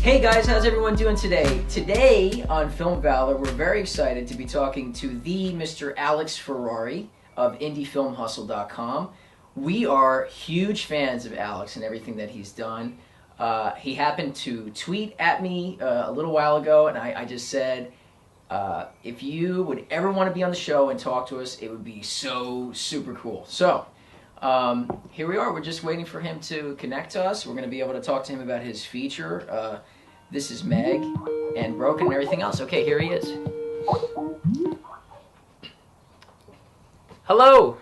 Hey guys, how's everyone doing today? Today on Film Valor, we're very excited to be talking to the Mr. Alex FERARRI of IndieFilmHustle.com. We are huge fans of Alex and everything that he's done. He happened to tweet at me a little while ago, and I just said, if you would ever want to be on the show and talk to us, it would be so super cool. So, here we are. We're just waiting for him to connect to us. We're going to be able to talk to him about his feature, This Is Meg, and Broken and everything else. Okay, here he is. Hello.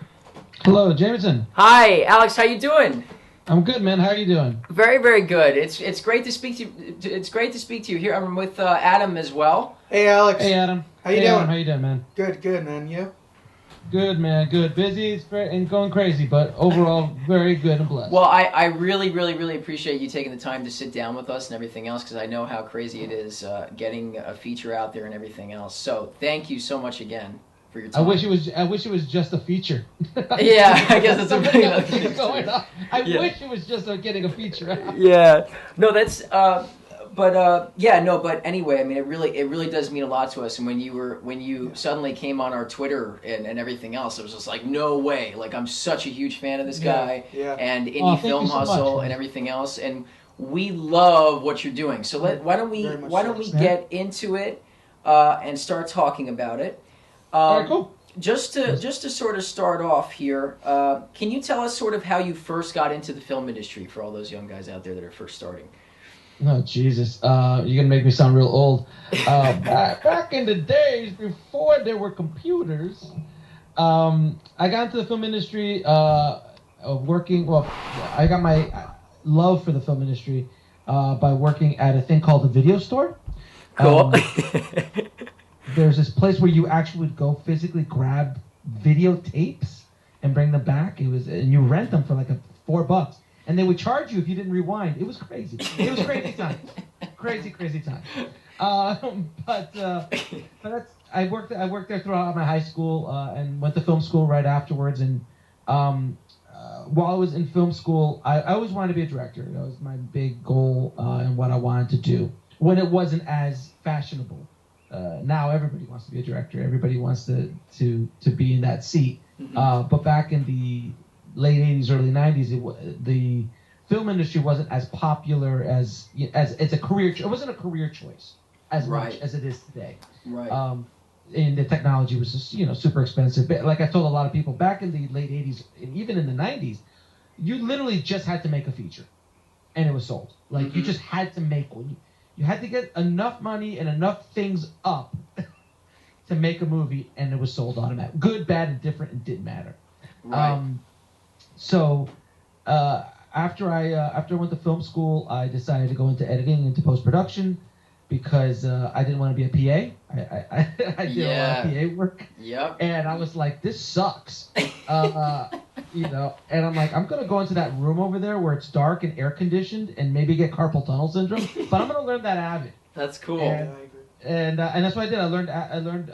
Hello, Jamison. Hi, Alex. How you doing? I'm good, man. How are you doing? Very, very good. It's great to speak to you. It's great to speak to you here. I'm with Adam as well. Hey, Alex. Hey, Adam. How you doing? Adam, how you doing, man? Good, man. You? Good, man. Good. Busy and going crazy, but overall very good and blessed. Well, I really, really, really appreciate you taking the time to sit down with us and everything else, because I know how crazy it is getting a feature out there and everything else. So thank you so much again for your time. I wish it was just a feature. Yeah, I guess that's something going on. I wish it was just getting a feature out. Yeah. No, that's but anyway, I mean, it really does mean a lot to us. And when you suddenly came on our Twitter and everything else, it was just like, no way. Like, I'm such a huge fan of this guy and Indie Film Hustle and everything else, and we love what you're doing. So why don't we get into it and start talking about it? All right, cool. Just to sort of start off here, can you tell us sort of how you first got into the film industry for all those young guys out there that are first starting? Oh, Jesus. You're going to make me sound real old. Back in the days before there were computers, I got into the film industry working... Well, I got my love for the film industry by working at a thing called a video store. Cool. There's this place where you actually would go physically grab videotapes and bring them back. And you rent them for like $4. And they would charge you if you didn't rewind. It was crazy. It was crazy time. Crazy time. But that's I worked there throughout my high school and went to film school right afterwards. And while I was in film school, I always wanted to be a director. That was my big goal and what I wanted to do when it wasn't as fashionable. Now everybody wants to be a director. Everybody wants to be in that seat. Mm-hmm. But back in the late 80s, early 90s, the film industry wasn't as popular as it's a career. It wasn't a career choice as much as it is today. Right. And the technology was just super expensive. But like I told a lot of people, back in the late 80s and even in the 90s, you literally just had to make a feature, and it was sold. Like you just had to make one. You had to get enough money and enough things up to make a movie, and it was sold automatically. Good, bad, and different, it didn't matter. Right. So after I went to film school, I decided to go into editing, into post-production, because I didn't want to be a PA. I did a lot of PA work. Yep. And I was like, this sucks. And I'm like, I'm going to go into that room over there where it's dark and air-conditioned and maybe get carpal tunnel syndrome, but I'm going to learn that Avid. That's cool. And that's what I did. I learned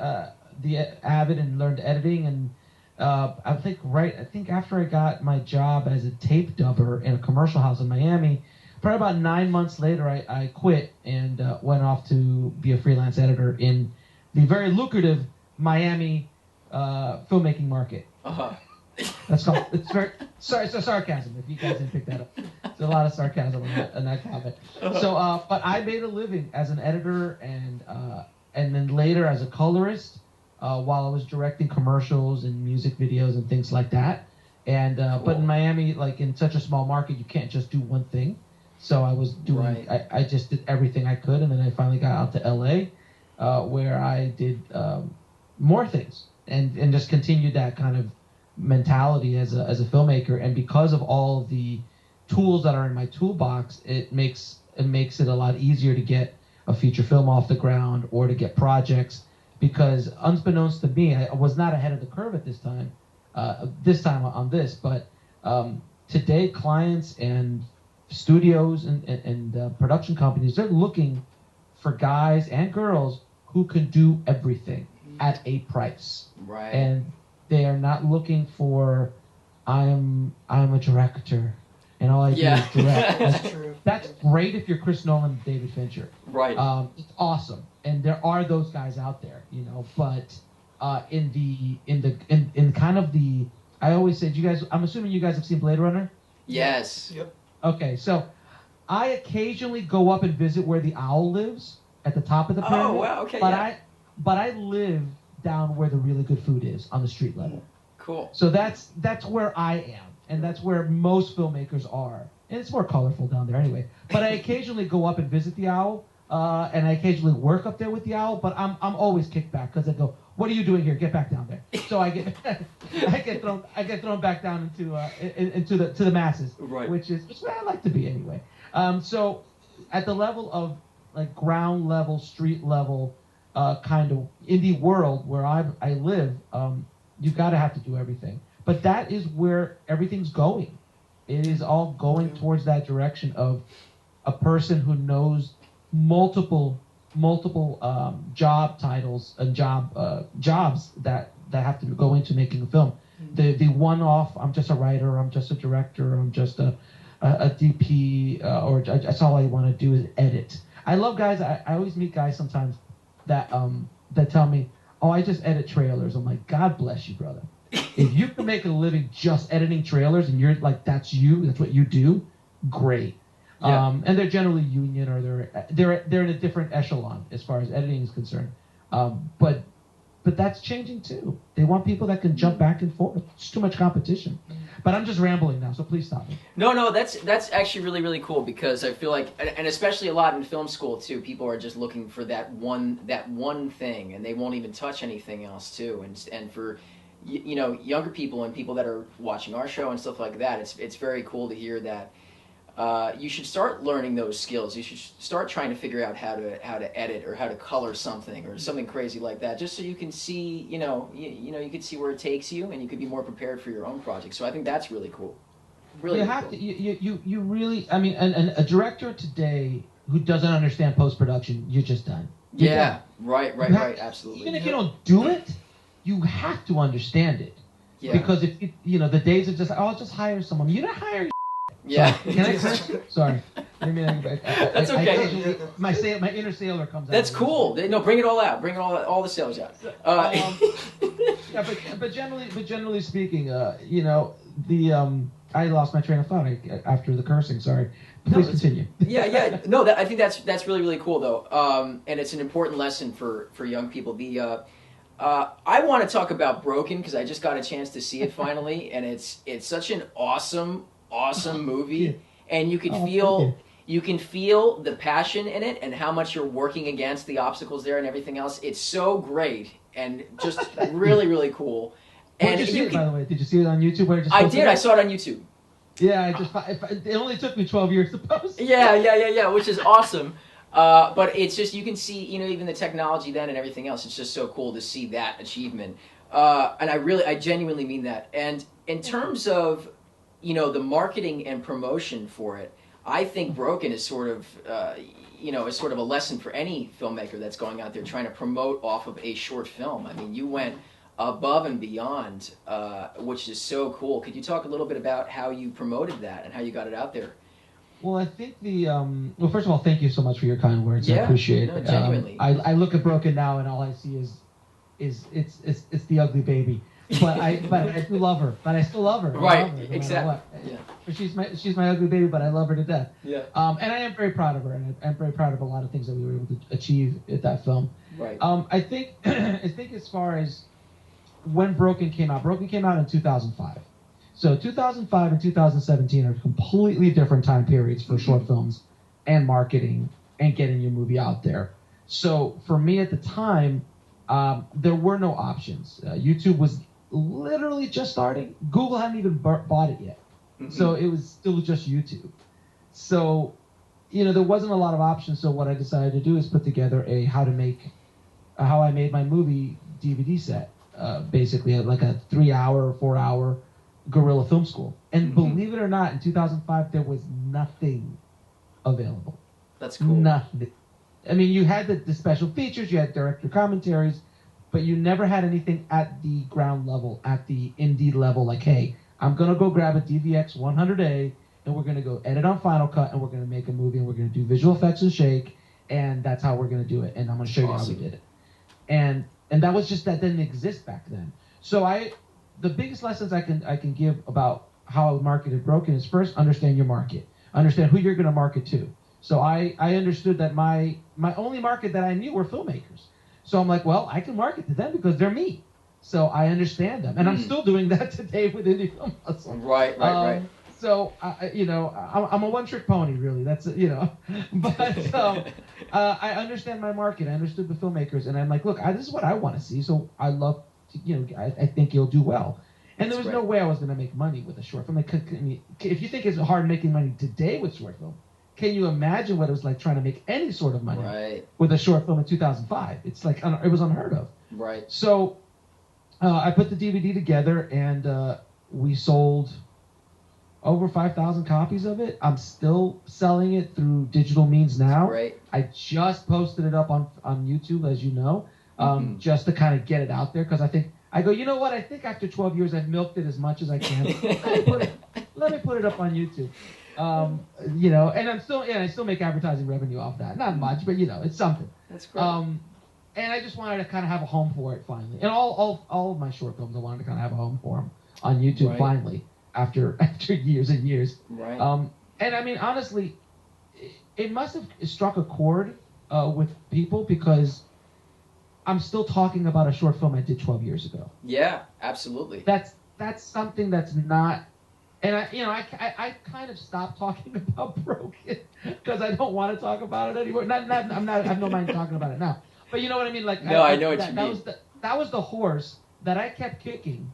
the Avid and learned editing, and I think after I got my job as a tape dubber in a commercial house in Miami, probably about 9 months later, I quit and went off to be a freelance editor in the very lucrative Miami filmmaking market. Uh-huh. That's called. It's sarcasm. If you guys didn't pick that up, there's a lot of sarcasm in that comment. So, but I made a living as an editor and then later as a colorist. While I was directing commercials and music videos and things like that. And but in Miami, like in such a small market, you can't just do one thing. So I was doing, I just did everything I could, and then I finally got out to LA, where I did more things and just continued that kind of mentality as a filmmaker. And because of all of the tools that are in my toolbox, it makes it a lot easier to get a feature film off the ground or to get projects. Because unbeknownst to me, I was not ahead of the curve at this time on this, but today clients and studios and production companies, they're looking for guys and girls who can do everything at a price. Right. And they are not looking for, I'm a director, and all I do is direct. That's true. That's great if you're Chris Nolan and David Fincher. Right. It's awesome, and there are those guys out there, But in kind of the, I always say, I'm assuming you guys have seen Blade Runner. Yes. Yep. Okay, so I occasionally go up and visit where the owl lives at the top of the pyramid. Oh wow. Okay. But I live down where the really good food is on the street level. Cool. So that's where I am, and that's where most filmmakers are. And it's more colorful down there anyway. But I occasionally go up and visit the owl, and I occasionally work up there with the owl. But I'm always kicked back because I go, "What are you doing here? Get back down there." So I get thrown back down into the masses, Right. which is where I like to be anyway. So at the level of like ground level, street level, kind of indie world where I live, you gotta have to do everything. But that is where everything's going. It is all going towards that direction of a person who knows multiple job titles and jobs that have to go into making a film. The one-off, I'm just a writer, I'm just a director, I'm just a DP, or that's all I want to do is edit. I love guys. I always meet guys sometimes that tell me, "Oh, I just edit trailers." I'm like, God bless you, brother. If you can make a living just editing trailers and you're like, that's what you do, great. Yeah. And they're generally union, or they're in a different echelon as far as editing is concerned. But that's changing too. They want people that can jump back and forth. It's too much competition. But I'm just rambling now, so please stop me. No, that's actually really, really cool, because I feel like, and especially a lot in film school too, people are just looking for that one thing, and they won't even touch anything else too. And for younger people and people that are watching our show and stuff like that, it's very cool to hear that. You should start learning those skills. You should start trying to figure out how to edit or how to color something or something crazy like that, just so you can see, you can see where it takes you, and you could be more prepared for your own project. So I think that's really cool. Really, you have to. You really. I mean, and a director today who doesn't understand post-production, you're just done. You're done. Right, absolutely. Even if you don't do it, you have to understand it. Yeah. Because if the days of just, I'll just hire someone. You don't hire. Yeah. Can I curse? Sorry. That's okay. My inner sailor comes out. That's cool. No, bring it all out. Bring all the sailors out. Yeah, but generally speaking, I lost my train of thought after the cursing. Sorry. Please continue. Yeah. No, I think that's really, really cool though, and it's an important lesson for young people. I want to talk about Broken because I just got a chance to see it finally, and it's such an awesome movie, and you can feel the passion in it and how much you're working against the obstacles there and everything else. It's so great and just really, really cool. Where did you see it, by the way? Did you see it on YouTube? I did. I saw it on YouTube. Yeah, it only took me 12 years to post. Yeah, which is awesome. But it's just, you can see, even the technology then and everything else. It's just so cool to see that achievement. And I genuinely mean that. And in terms of, the marketing and promotion for it, I think Broken is sort of, is sort of a lesson for any filmmaker that's going out there trying to promote off of a short film. I mean, you went above and beyond, which is so cool. Could you talk a little bit about how you promoted that and how you got it out there? Well, I think well, first of all, thank you so much for your kind words. Yeah, I appreciate it. Genuinely. I look at Broken now, and all I see is it's the ugly baby. But I do love her. But I still love her. Right. Love her, no exactly. Yeah. She's my ugly baby, but I love her to death. Yeah. And I am very proud of her, and I'm very proud of a lot of things that we were able to achieve at that film. Right. I think as far as when Broken came out in 2005. So 2005 and 2017 are completely different time periods for short films and marketing and getting your movie out there. So for me at the time, there were no options. YouTube was literally just starting. Google hadn't even bought it yet. Mm-hmm. So it was still just YouTube. So, there wasn't a lot of options. So what I decided to do is put together how I made my movie DVD set. Basically like a 3-hour, 4-hour guerrilla film school. And believe it or not, in 2005, there was nothing available. That's cool. Nothing. I mean, you had the special features, you had director commentaries, but you never had anything at the ground level, at the indie level, like, hey, I'm going to go grab a DVX 100A and we're going to go edit on Final Cut, and we're going to make a movie, and we're going to do visual effects and shake, and that's how we're going to do it. And I'm going to show you how we did it. And that was just, that didn't exist back then. So the biggest lessons I can give about how marketed Broken is, first, understand your market. Understand who you're going to market to. So I understood that my only market that I knew were filmmakers. So I'm like, well, I can market to them because they're me. So I understand them. And I'm still doing that today with Indie Film Hustle. Right. So, I'm a one-trick pony, really. That's, But I understand my market. I understood the filmmakers. And I'm like, look, this is what I want to see. So I love, I think you'll do well. And there was no way I was going to make money with a short film. Like, if you think it's hard making money today with short film, can you imagine what it was like trying to make any sort of money with a short film in 2005? It's like, it was unheard of. Right. So I put the DVD together, and we sold over 5,000 copies of it. I'm still selling it through digital means now. Right. I just posted it up on YouTube, as you know, just to kind of get it out there, because I go, you know what? I think after 12 years, I've milked it as much as I can. Let me put it up on YouTube. And I still make advertising revenue off that. Not much, but it's something. That's great. And I just wanted to kind of have a home for it finally. And all of my short films, I wanted to kind of have a home for them on YouTube finally after years and years. Right. And I mean, honestly, it must have struck a chord with people, because I'm still talking about a short film I did 12 years ago. Yeah, absolutely. That's something that's not. And I kind of stopped talking about Broken because I don't want to talk about it anymore. I have no mind talking about it now. But you know what I mean? Like, no, I know what you mean. That was the horse that I kept kicking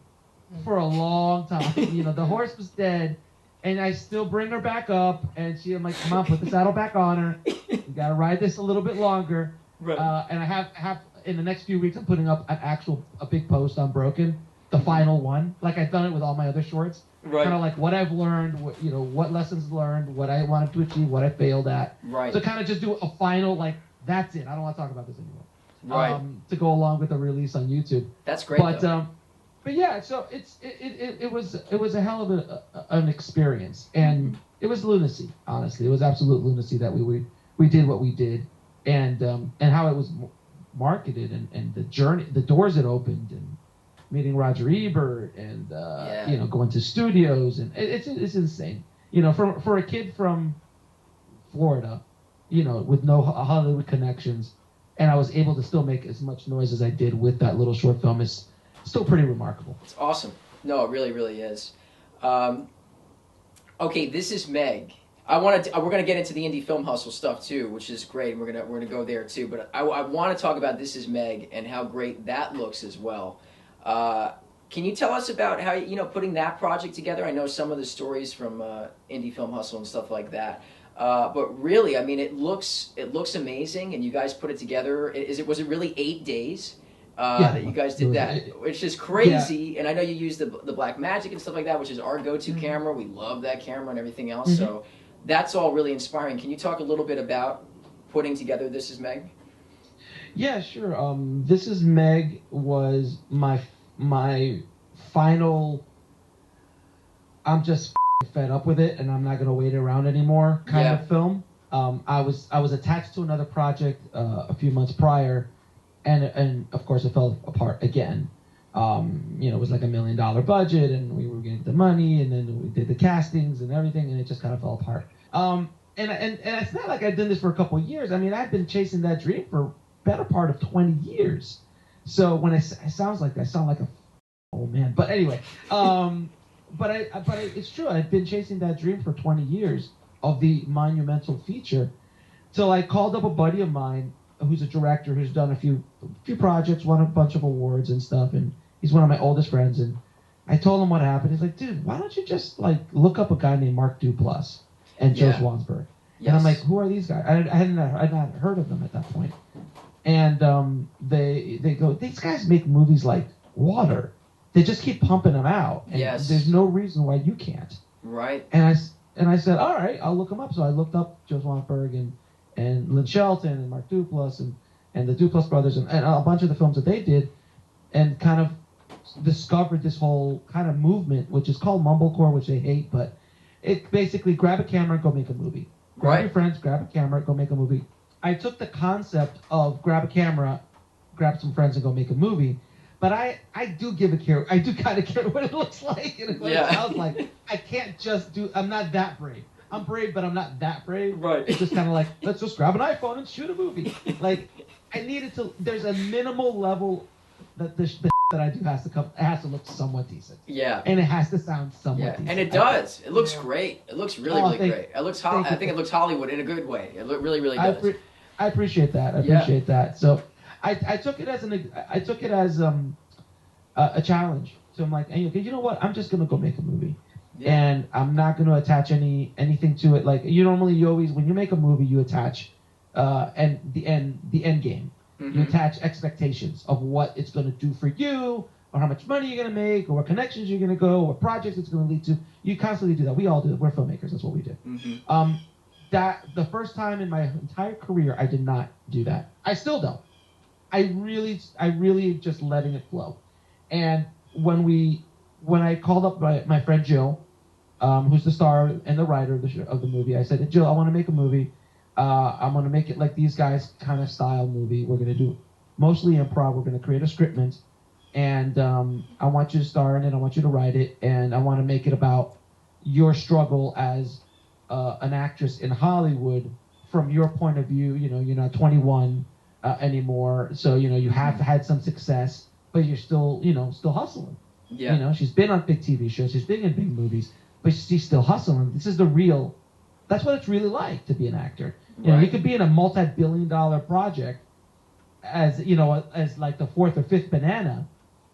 for a long time. The horse was dead, and I still bring her back up, and I'm like, come on, put the saddle back on her. You got to ride this a little bit longer. Right. And I have in the next few weeks, I'm putting up a big post on Broken, the final one. Like I've done it with all my other shorts. Right. Kind of like what I've learned, what lessons learned, what I wanted to achieve, what I failed at. Right. So kind of just do a final, like, that's it. I don't want to talk about this anymore. Right. To go along with the release on YouTube. That's great. But yeah, so it was a hell of an experience, and it was lunacy. Honestly, it was absolute lunacy that we did what we did, and how it was marketed, and the journey, the doors it opened, and meeting Roger Ebert, and going to studios, and it's insane. For a kid from Florida, with no Hollywood connections, and I was able to still make as much noise as I did with that little short film is still pretty remarkable. It's awesome. No, it really, really is. Okay, This Is Meg. We're gonna get into the Indie Film Hustle stuff too, which is great. We're gonna go there too, but I want to talk about This Is Meg and how great that looks as well. Can you tell us about how putting that project together? I know some of the stories from Indie Film Hustle and stuff like that, but really, I mean, it looks amazing, and you guys put it together. Was it really 8 days that you guys did that? Which is crazy. Yeah. And I know you use the Black Magic and stuff like that, which is our go-to camera. We love that camera and everything else. So that's all really inspiring. Can you talk a little bit about putting together This Is Meg? Yeah, sure. This Is Meg was my final, I'm just fed up with it and I'm not going to wait around anymore kind of film. I was attached to another project a few months prior, and of course it fell apart again. It was like $1 million budget, and we were getting the money, and then we did the castings and everything, and it just kind of fell apart. And it's not like I've done this for a couple of years. I mean, I've been chasing that dream for better part of 20 years. So when I sound like a old man, but anyway, but it's true. I've been chasing that dream for 20 years of the monumental feature, till I called up a buddy of mine who's a director who's done a few projects, won a bunch of awards and stuff, and he's one of my oldest friends. And I told him what happened. He's like, dude, why don't you just look up a guy named Mark Duplass and Joe Swansburg? Yes. And I'm like, who are these guys? I had not heard of them at that point. And they go, these guys make movies like water. They just keep pumping them out. And there's no reason why you can't. Right. And I said, all right, I'll look them up. So I looked up Joe Swansburg and Lynn Shelton and Mark Duplass and the Duplass brothers and a bunch of the films that they did, and kind of discovered this whole kind of movement, which is called mumblecore, which they hate, but It basically grab a camera and go make a movie. Grab your friends, grab a camera, go make a movie. I took the concept of grab a camera, grab some friends, and go make a movie. But I do care. I do kind of care what it looks like and what it sounds like. I can't just do. I'm not that brave. I'm brave, but I'm not that brave. Right. It's just kind of like, let's just grab an iPhone and shoot a movie. Like, I needed to. There's a minimal level that the that I do has to come. It has to look somewhat decent. Yeah. And it has to sound somewhat decent. And it does. It looks great. It looks really great. It looks. I think it looks Hollywood in a good way. It really does. I appreciate that. I appreciate that. So I took it as a challenge. So I'm like, hey, okay, you know what? I'm just gonna go make a movie. Yeah. And I'm not going to attach anything to it. Like you always when you make a movie, you attach and the end game. Mm-hmm. You attach expectations of what it's going to do for you, or how much money you're going to make, or what connections you're going to go, or what projects it's going to lead to. You constantly do that. We all do it. We're filmmakers. That's what we do. Mm-hmm. That the first time in my entire career, I did not do that. I still don't. I really just letting it flow. And when I called up my friend Jill, who's the star and the writer of the movie, I said, Jill, I want to make a movie. I'm going to make it like these guys kind of style movie. We're going to do mostly improv. We're going to create a scriptment. And I want you to star in it. I want you to write it. And I want to make it about your struggle as an actress in Hollywood from your point of view. You know, you're not 21 anymore. So, you have had some success, but you're still hustling. Yeah. You know, she's been on big TV shows, she's been in big movies, but she's still hustling. This is that's what it's really like to be an actor. You know, you could be in a multi-billion-dollar project as like the fourth or fifth banana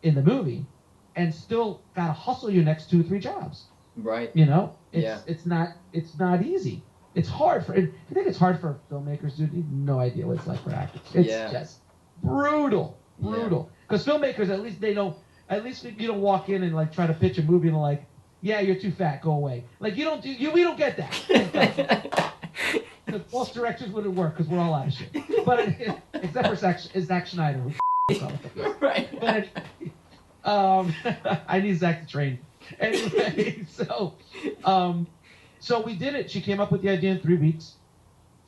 in the movie, and still gotta hustle your next 2 or 3 jobs. Right. You know, it's not easy. It's hard I think it's hard for filmmakers, dude. You have no idea what it's like for actors. It's just brutal. Because filmmakers, at least they know. At least you don't walk in and like try to pitch a movie and like, yeah, you're too fat, go away. Like we don't get that. The false directions wouldn't work because we're all out of shit. But except for Zack Schneider. Right. But I need Zack to train. Anyway, so we did it. She came up with the idea in 3 weeks.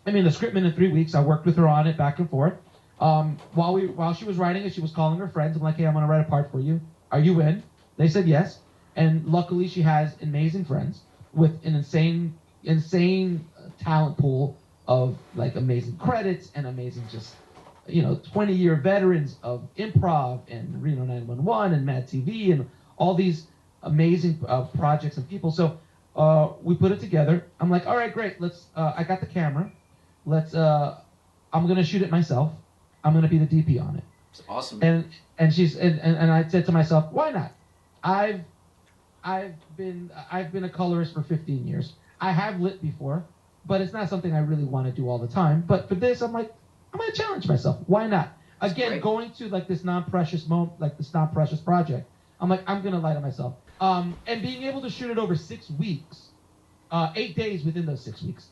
I mean, the scriptment in 3 weeks. I worked with her on it back and forth. While she was writing it, she was calling her friends. I'm like, hey, I'm going to write a part for you. Are you in? They said yes. And luckily, she has amazing friends with an insane talent pool of like amazing credits and amazing 20-year veterans of improv and Reno 911 and Mad TV and all these amazing projects and people. So we put it together. I'm like, all right, great. I got the camera. I'm going to shoot it myself. I'm going to be the DP on it. It's awesome. And I said to myself, why not? I've been a colorist for 15 years. I have lit before, but it's not something I really want to do all the time. But for this, I'm like, I'm going to challenge myself. Why not? That's Again, great. Going to like this non-precious moment, like this non-precious project, I'm like, I'm going to lie to myself. And being able to shoot it over 6 weeks, 8 days within those 6 weeks,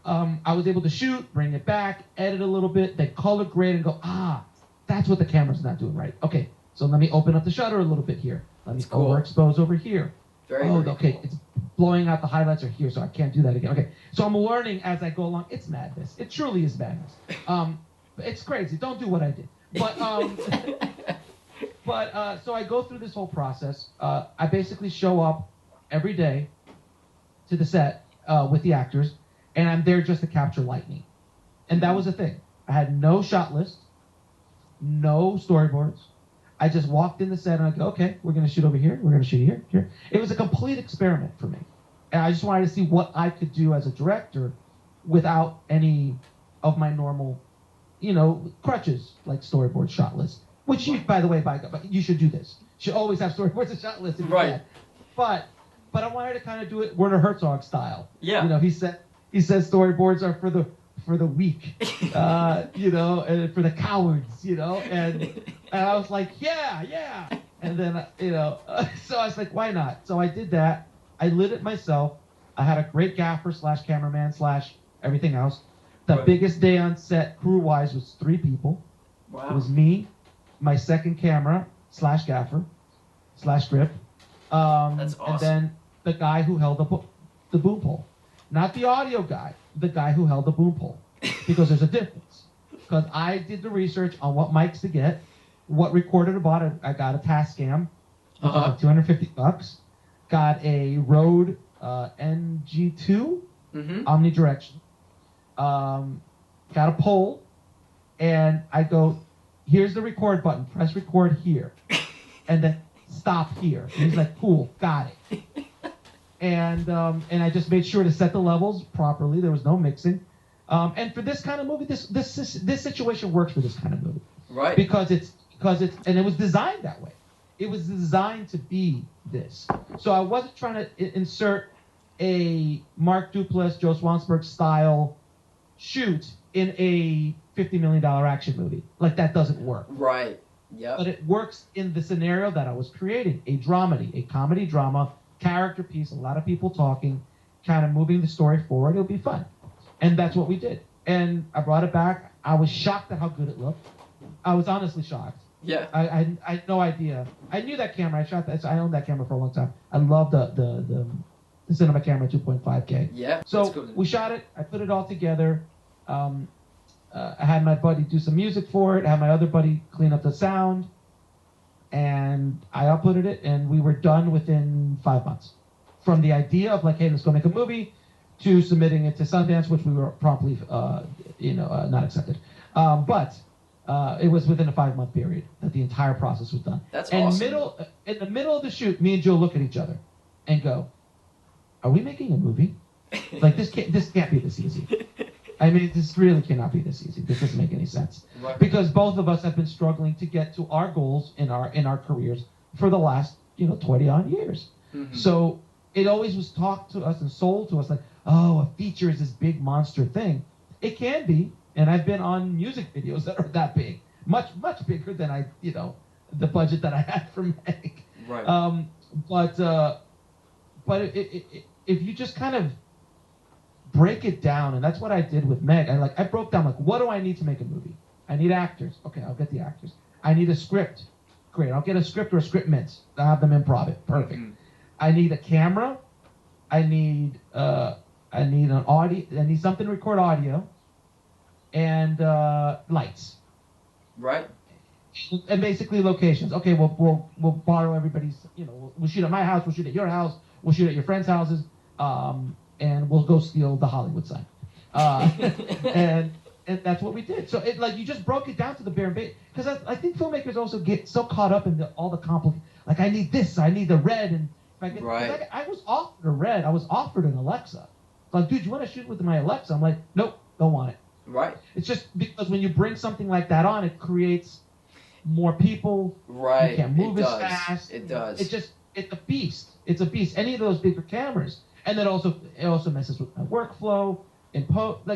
I was able to shoot, bring it back, edit a little bit, then color grade and go, that's what the camera's not doing right. Okay, so let me open up the shutter a little bit here. Let me overexpose over here. Very okay, it's blowing out the highlights are here, so I can't do that again. Okay, so I'm learning as I go along. It's madness. It truly is madness. It's crazy. Don't do what I did. But so I go through this whole process. I basically show up every day to the set with the actors, and I'm there just to capture lightning. And that was the thing. I had no shot list, no storyboards. I just walked in the set and I go, okay, we're going to shoot over here. We're going to shoot here. It was a complete experiment for me. And I just wanted to see what I could do as a director without any of my normal, crutches like storyboard, shot list. Which, by the way, you should do this. You should always have storyboards and shot lists. Right. But I wanted to kind of do it Werner Herzog style. Yeah. He says storyboards are for the weak, and for the cowards, and I was like, yeah. And then, so I was like, why not? So I did that. I lit it myself. I had a great gaffer / cameraman / everything else. The biggest day on set, crew-wise, was 3 people. Wow. It was me, my second camera / gaffer / grip. That's awesome. And then the guy who held the book. the boom pole. Not the audio guy, the guy who held the boom pole. Because there's a difference. Because I did the research on what mics to get, what recorder to buy. I got a Tascam, like $250. Got a Rode NG2 omnidirectional. Got a pole, and I go, here's the record button. Press record here, and then stop here. And he's like, cool, got it. And I just made sure to set the levels properly. There was no mixing. And for this kind of movie, this situation works for this kind of movie, right? Because it's and it was designed that way. It was designed to be this. So I wasn't trying to insert a Mark Duplass, Joe Swansburg style shoot in a $50 million action movie. Like, that doesn't work. Right. Yeah. But it works in the scenario that I was creating, a dramedy, a comedy drama, character piece, a lot of people talking, kind of moving the story forward. It'll be fun. And that's what we did. And I brought it back. I was shocked at how good it looked. I was honestly shocked. Yeah. I had no idea. I knew that camera. I owned that camera for a long time. I love the cinema camera 2.5K. Yeah. So we shot it. I put it all together. I had my buddy do some music for it. I had my other buddy clean up the sound. And I uploaded it, and we were done within 5 months. From the idea of like, hey, let's go make a movie, to submitting it to Sundance, which we were promptly, not accepted. But it was within a 5-month period that the entire process was done. That's awesome. In the middle of the shoot, me and Joe look at each other and go, "Are we making a movie? Like, this can't be this easy. I mean, this really cannot be this easy. This doesn't make any sense." Right. Because both of us have been struggling to get to our goals in our careers for the last 20-odd years. Mm-hmm. So it always was talked to us and sold to us like, oh, a feature is this big monster thing. It can be, and I've been on music videos that are that big, much bigger than the budget that I had for Meg. Right. But if you just kind of break it down, and that's what I did with Meg. I broke down, like, what do I need to make a movie? I need actors. Okay, I'll get the actors. I need a script. Great, I'll get a script or a script mints. I'll have them improv it. Perfect. Mm-hmm. I need a camera. I need an audio. I need something to record audio, and lights. Right. And basically locations. Okay, we'll borrow everybody's. We'll shoot at my house. We'll shoot at your house. We'll shoot at your friends' houses. And we'll go steal the Hollywood sign. And that's what we did. So you just broke it down to the bare basics. Because I think filmmakers also get so caught up in all the complicated. Like, I need this. I need the red. And right. I was offered a red. I was offered an Alexa. Like, dude, you want to shoot with my Alexa? I'm like, nope, don't want it. Right. It's just because when you bring something like that on, it creates more people. Right. You can't move as fast. It does. It's a beast. It's a beast. Any of those bigger cameras. And then it also messes with my workflow and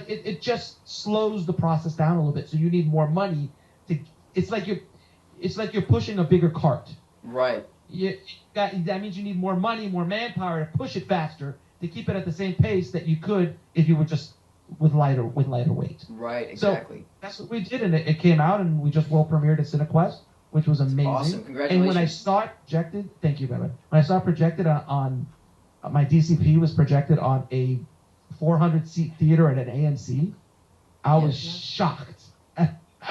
it just slows the process down a little bit. So you need more money it's like you're pushing a bigger cart. Right. That means you need more money, more manpower to push it faster, to keep it at the same pace that you could if you were just with lighter weight. Right, exactly. So that's what we did, and it came out, and we just world premiered at CineQuest, which was amazing. Awesome, congratulations. And when I saw it projected, thank you, brother. When I saw it projected on my DCP was projected on a 400-seat theater at an AMC, I was shocked. I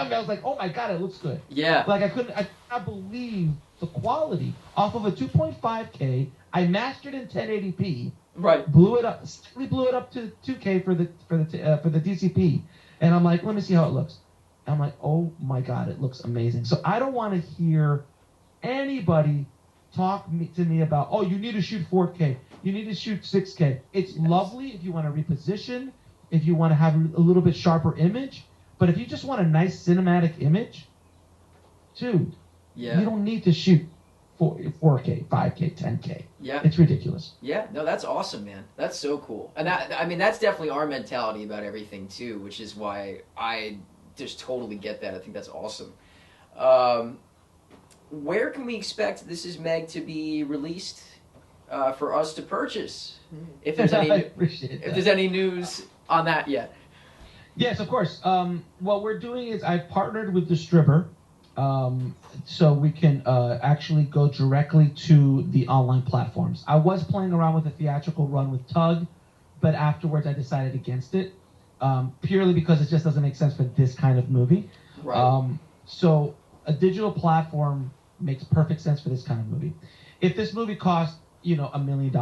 was like, oh my God, it looks good. Yeah. Like, I could not believe the quality off of a 2.5K. I mastered in 1080p. Right. Blew it up to 2K for the DCP, and I'm like, let me see how it looks. I'm like, oh my God, it looks amazing. So I don't want to hear anybody talk to me about, oh, you need to shoot 4K, you need to shoot 6K. It's lovely if you want to reposition, if you want to have a little bit sharper image, but if you just want a nice cinematic image, dude, you don't need to shoot 4K, 5K, 10K. Yeah. It's ridiculous. Yeah, no, that's awesome, man. That's so cool. And that's definitely our mentality about everything too, which is why I just totally get that. I think that's awesome. Where can we expect This Is Meg to be released for us to purchase? If there's any news on that yet. Yes, of course. What we're doing is I've partnered with Distributor, so we can actually go directly to the online platforms. I was playing around with a theatrical run with Tug, but afterwards I decided against it, purely because it just doesn't make sense for this kind of movie. Right. So a digital platform makes perfect sense for this kind of movie. If this movie cost, $1 million,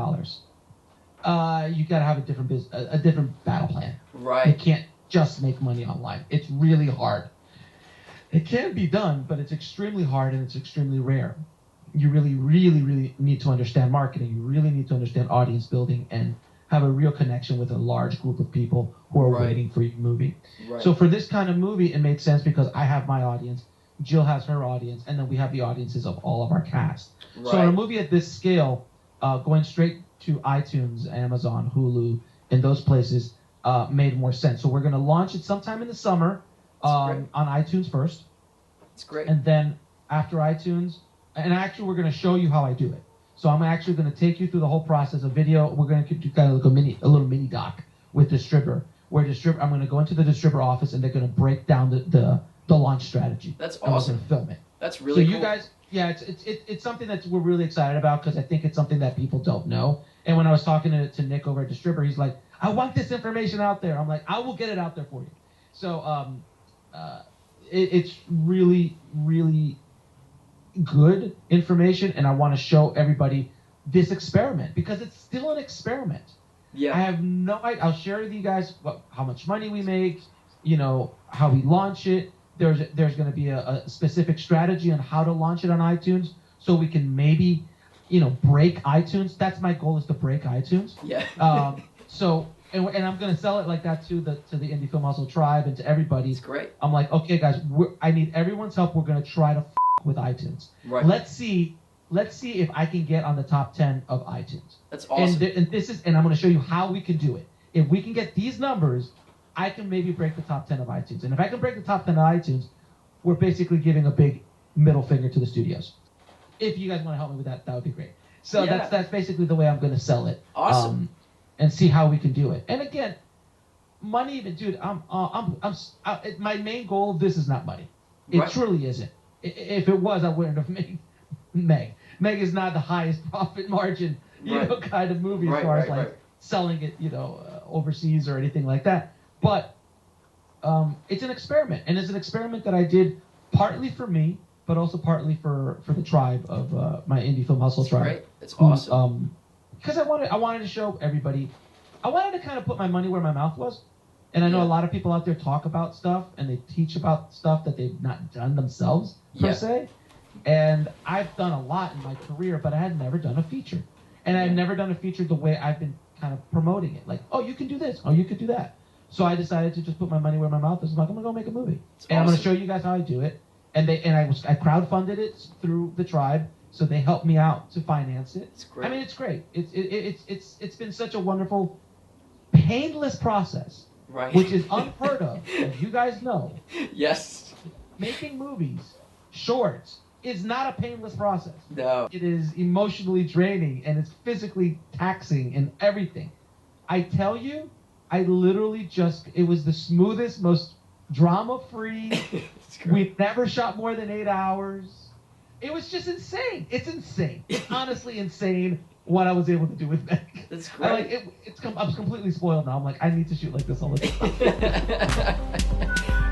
you gotta have a different battle plan. Right. You can't just make money online. It's really hard. It can be done, but it's extremely hard and it's extremely rare. You really, really, really need to understand marketing. You really need to understand audience building and have a real connection with a large group of people who are waiting for your movie. Right. So for this kind of movie, it made sense because I have my audience, Jill has her audience, and then we have the audiences of all of our cast. Right. So in a movie at this scale, going straight to iTunes, Amazon, Hulu, and those places made more sense. So we're going to launch it sometime in the summer on iTunes first. It's great. And then after iTunes, and actually we're going to show you how I do it. So I'm actually going to take you through the whole process of video. We're going to do kind of like a little mini doc with distributor, where I'm going to go into the distributor office and they're going to break down the launch strategy. That's awesome. awesome. And we're going to film it. That's really cool. So you guys, yeah, it's something that we're really excited about because I think it's something that people don't know. And when I was talking to Nick over at distributor, he's like, I want this information out there. I'm like, I will get it out there for you. So it's really, really good information, and I want to show everybody this experiment because it's still an experiment. Yeah. I have no idea. I'll share with you guys how much money we make, how we launch it. There's going to be a specific strategy on how to launch it on iTunes so we can maybe, break iTunes. That's my goal, is to break iTunes. Yeah. And I'm going to sell it like that to the Indie Film Hustle tribe and to everybody. It's great. I'm like, okay, guys, I need everyone's help. We're going to try to with iTunes. Right. Let's see if I can get on the top 10 of iTunes. That's awesome. And I'm going to show you how we can do it. If we can get these numbers, I can maybe break the top 10 of iTunes. And if I can break the top 10 of iTunes, we're basically giving a big middle finger to the studios. If you guys want to help me with that, that would be great. So yeah. that's basically the way I'm going to sell it. Awesome. And see how we can do it. And again, money, dude, my main goal of this is not money. It truly isn't. If it was, I wouldn't have made Meg. Meg is not the highest profit margin, kind of movie as far as selling it, overseas or anything like that. But it's an experiment, and it's an experiment that I did partly for me, but also partly for the tribe of my Indie Film Hustle tribe. Great. It's awesome. Because I wanted to show everybody. I wanted to kind of put my money where my mouth was. And I know a lot of people out there talk about stuff and they teach about stuff that they've not done themselves, per se. And I've done a lot in my career, but I had never done a feature. And I had never done a feature the way I've been kind of promoting it. Like, oh, you can do this. Oh, you can do that. So I decided to just put my money where my mouth is. I'm like, I'm going to go make a movie. And I'm going to show you guys how I do it. And I crowdfunded it through the tribe. So they helped me out to finance it. It's great. I mean, it's great. It's been such a wonderful, painless process. Right. Which is unheard of, as you guys know. Yes. Making movies, shorts, is not a painless process. No. It is emotionally draining, and it's physically taxing and everything. I tell you, I literally it was the smoothest, most drama-free. We've never shot more than 8 hours. It was just insane. It's insane. It's honestly insane what I was able to do with Meg. That's great. I'm completely spoiled now. I'm like, I need to shoot like this all the time.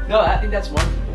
No, I think that's wonderful.